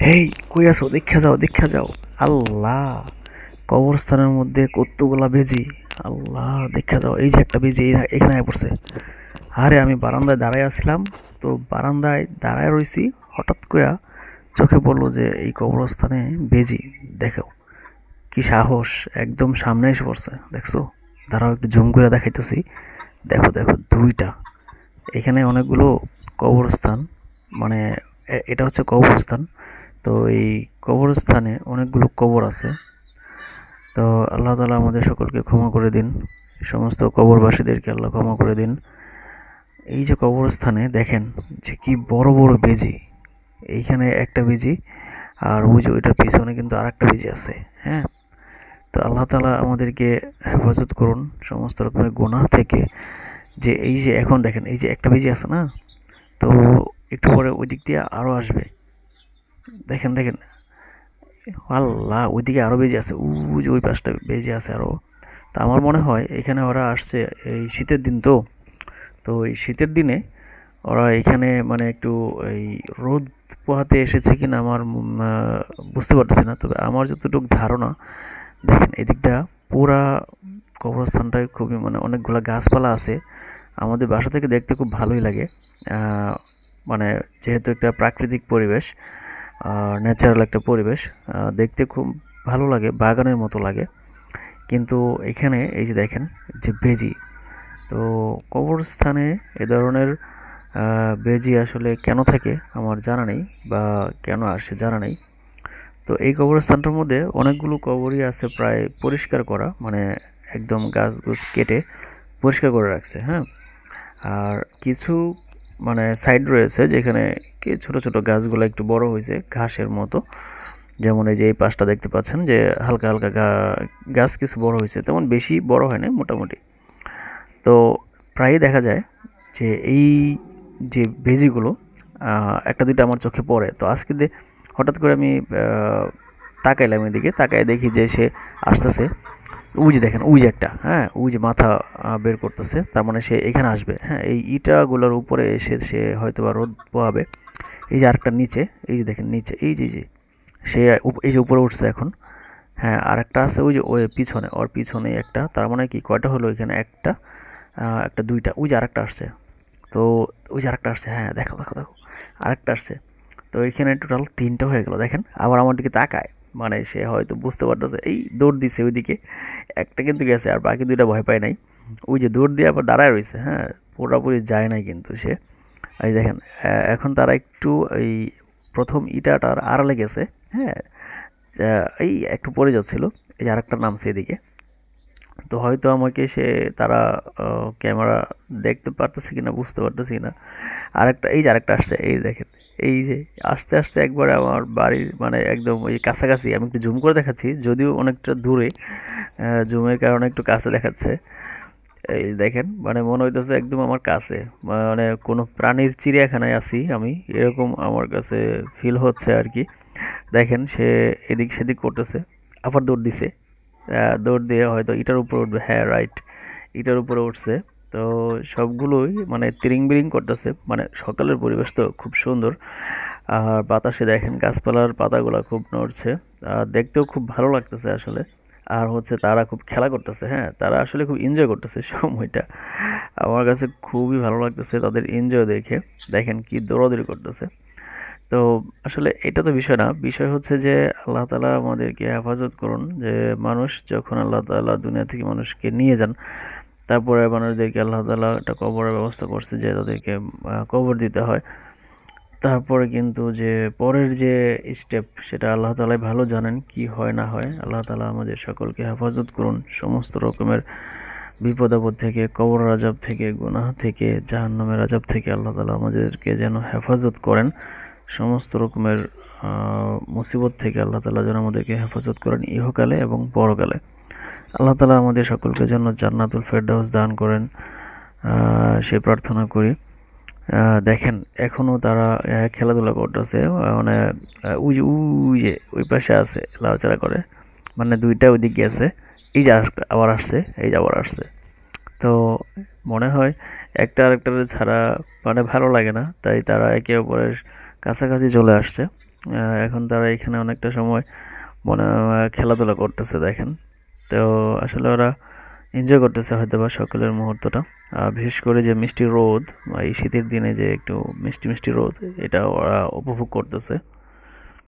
হেই, কই আছো? দেখা যাও, দেখা যাও। আল্লাহ, কবরস্থানের মধ্যে কতগুলা বেজি। আল্লাহ, দেখা যাও, এই যে একটা বেজি এখানে আয়া পড়ছে। আরে আমি বারান্দায় দাঁড়ায় আছিলাম, তো বারান্দায় দাঁড়ায় রইছি, হঠাৎ করে চোখে পড়লো যে এই কবরস্থানে বেজি। দেখো কি সাহস, একদম সামনে এসে পড়ছে, দেখছো? দাঁড়াও একটু জুম করে দেখাইতেছি। দেখো দেখো, দুইটা। এখানে অনেকগুলো কবরস্থান, মানে এটা হচ্ছে কবরস্থান। তো এই কবরস্থানে অনেকগুলো কবর আছে। তো আল্লাহ তাআলা আমাদের সকলকে ক্ষমা করে দিন, সমস্ত কবরবাসীদেরকে আল্লাহ ক্ষমা করে দিন। এই যে কবরস্থানে দেখেন যে কি বড় বড় বেজি, এইখানে একটা বেজি, আর ওই যে ওইটার পিছনে কিন্তু আর একটা বেজি আছে। হ্যাঁ, তো আল্লাহ তাআলা আমাদেরকে হেফাজত করুন সমস্ত রকমের গুনাহ থেকে। যে এই যে এখন দেখেন, এই যে একটা বেজি আছে না, তো একটু পরে ওই দিক দিয়ে আরো আসবে। দেখেন দেখেন, আল্লাহ, ওইদিকে আরো বেজে আছে, ওই যে ওই পাশটা বেজে আছে আরো। তো আমার মনে হয় এখানে ওরা আসছে এই শীতের দিন, তো তো এই শীতের দিনে ওরা এখানে মানে একটু এই রোদ পোহাতে এসেছে কিনা আমার বুঝতে পারতেছি না, তবে আমার যতটুকু ধারণা, দেখেন এদিকটা পুরা কবরস্থানটায় খুবই মানে অনেকগুলা গাছপালা আছে। আমাদের বাসা থেকে দেখতে খুব ভালোই লাগে। আহ, মানে যেহেতু একটা প্রাকৃতিক পরিবেশ, ন্যাচারাল একটা পরিবেশ, দেখতে খুব ভালো লাগে, বাগানের মতো লাগে। কিন্তু এখানে এই যে দেখেন যে বেজি, তো কবরস্থানে এ ধরনের বেজি আসলে কেন থাকে আমার জানা নেই, বা কেন আসে জানা নেই। তো এই কবরস্থানটার মধ্যে অনেকগুলো কবরই আছে প্রায় পরিষ্কার করা, মানে একদম গাছ গুছ কেটে পরিষ্কার করে রাখছে। হ্যাঁ, আর কিছু মানে সাইড রয়েছে যেখানে কি ছোট ছোট গাছগুলো একটু বড় হয়েছে ঘাসের মতো। যেমন এই যে এই পাশটা দেখতে পাচ্ছেন যে হালকা হালকা গাছ কিছু বড় হয়েছে, তেমন বেশি বড় হয় না, মোটামুটি। তো প্রায়ই দেখা যায় যে এই যে ভেজিগুলো একটা দুইটা আমার চোখে পড়ে। তো আজকে হঠাৎ করে আমি তাকাইলাম এদিকে, তাকায় দেখি যে সে আসতেছে। ওই যে দেখেন, ওই যে একটা, হ্যাঁ, ওই যে মাথা বের করতেছে, তার মানে সে এখানে আসবে। হ্যাঁ, এই ইটাগুলোর উপরে এসে সে হয়তো বা রোদ পোহাবে। এই যে আরেকটা নিচে, এই যে দেখেন নিচে, এই যে সে এই যে উপরে উঠছে এখন। হ্যাঁ, আরেকটা আছে ওই যে ওই পিছনে, ওর পিছনে একটা, তার মানে কি কয়টা হলো এখানে? একটা, একটা, দুইটা। ওই যে আরেকটা আসছে। তো ওই যে আরেকটা আসছে, হ্যাঁ, দেখো দেখো দেখো, আরেকটা আসছে। তো এখানে টোটাল তিনটা হয়ে গেল। দেখেন আবার আমার দিকে তাকায়, মানে সে হয়তো বুঝতে পারতেছে, এই দৌড় দিছে ওইদিকে। একটা কিন্তু গেছে, আর বাকি দুইটা ভয় পায় নাই। ওই যে দৌড় দিয়ে আবার দাঁড়ায় রয়েছে। হ্যাঁ, পুরোপুরি যায় নাই কিন্তু সে। এই দেখেন, এখন তারা একটু এই প্রথম ইটাটার আড়ালে গেছে। হ্যাঁ, এই একটু পড়ে যাচ্ছিল। এই যে আরেকটা নামছে এদিকে। তো হয়তো আমাকে সে তারা ক্যামেরা দেখতে পারতেছে কিনা বুঝতে পারতেছি না। আরেকটা, এই যে আরেকটা আসছে, এই দেখেন। এই যে আস্তে আস্তে একবারে আমার বাড়ির মানে একদম ওই কাছাকাছি। আমি একটু জুম করে দেখাচ্ছি, যদিও অনেকটা দূরে, জুমের কারণে একটু কাছে দেখাচ্ছে। এই দেখেন, মানে মনে হইতেছে একদম আমার কাছে, মানে কোনো প্রাণীর চিড়িয়াখানায় আছি আমি, এরকম আমার কাছে ফিল হচ্ছে আর কি। দেখেন সে এদিক সেদিক করতেছে, আবার দৌড় দিছে। দৌড় দিয়ে হয়তো ইটার উপরে উঠবে। হ্যাঁ, রাইট, ইটার উপরে উঠছে। তো সবগুলোই মানে তিরিং বিরিং করতেছে, মানে সকালের পরিবেশ তো খুব সুন্দর। আর বাতাসে দেখেন গাছপালার পাতাগুলো খুব নড়ছে, আর দেখতেও খুব ভালো লাগতেছে আসলে। আর হচ্ছে তারা খুব খেলা করতেছে, হ্যাঁ, তারা আসলে খুব এনজয় করতেছে সময়টা। আমার কাছে খুবই ভালো লাগতেছে তাদের এনজয় দেখে। দেখেন কি দৌড়াদৌড়ি করতেছে। তো আসলে এটা তো বিষয় না, বিষয় হচ্ছে যে আল্লাহ তাআলা আমাদেরকে হেফাজত করুন, যে মানুষ যখন আল্লাহ তাআলা দুনিয়া থেকে মানুষকে নিয়ে যান, তারপরে মানুষদেরকে আল্লাহ তাআলা একটা কবরের ব্যবস্থা করছে, যে তাদেরকে কবর দিতে হয়। তারপরে কিন্তু যে পরের যে স্টেপ, সেটা আল্লাহ তাআলাই ভালো জানেন কি হয় না হয়। আল্লাহ তাআলা আমাদের সকলকে হেফাজত করুন সমস্ত রকমের বিপদ আপদ থেকে, কবর আযাব থেকে, গুনাহ থেকে, জাহান্নামের আযাব থেকে আল্লাহ তাআলা আমাদেরকে যেন হেফাজত করেন। সমস্ত রকমের মুসিবত থেকে আল্লাহ তাআলা যেন আমাদেরকে হেফাজত করেন ইহকালে এবং পরকালে। আল্লাহ তাআলা আমাদের সকলকে যেন জান্নাতুল ফেরদাউস দান করেন, সে প্রার্থনা করি। দেখেন এখনো তারা খেলাধুলা করতেছে, মানে ওই যে ওই পাশে আছে, লাড়াচাড়া করে, মানে দুইটা ওইদিক গেছে। এই যে আবার আসছে, এই যে আবার আসছে। তো মনে হয় একটা আরেকটারে ছাড়া মানে ভালো লাগে না, তাই তারা একে অপরের কাছাকাছি চলে আসছে। এখন তারা এখানে অনেকটা সময় মনে খেলাধুলা করতেছে দেখেন। তো আসলে ওরা এনজয় করতেছে হয়তোবা সকালের মুহূর্তটা। বিশেষ করে যে মিষ্টি রোদ বা এই শীতের দিনে যে একটু মিষ্টি মিষ্টি রোদ, এটা ওরা উপভোগ করতেছে।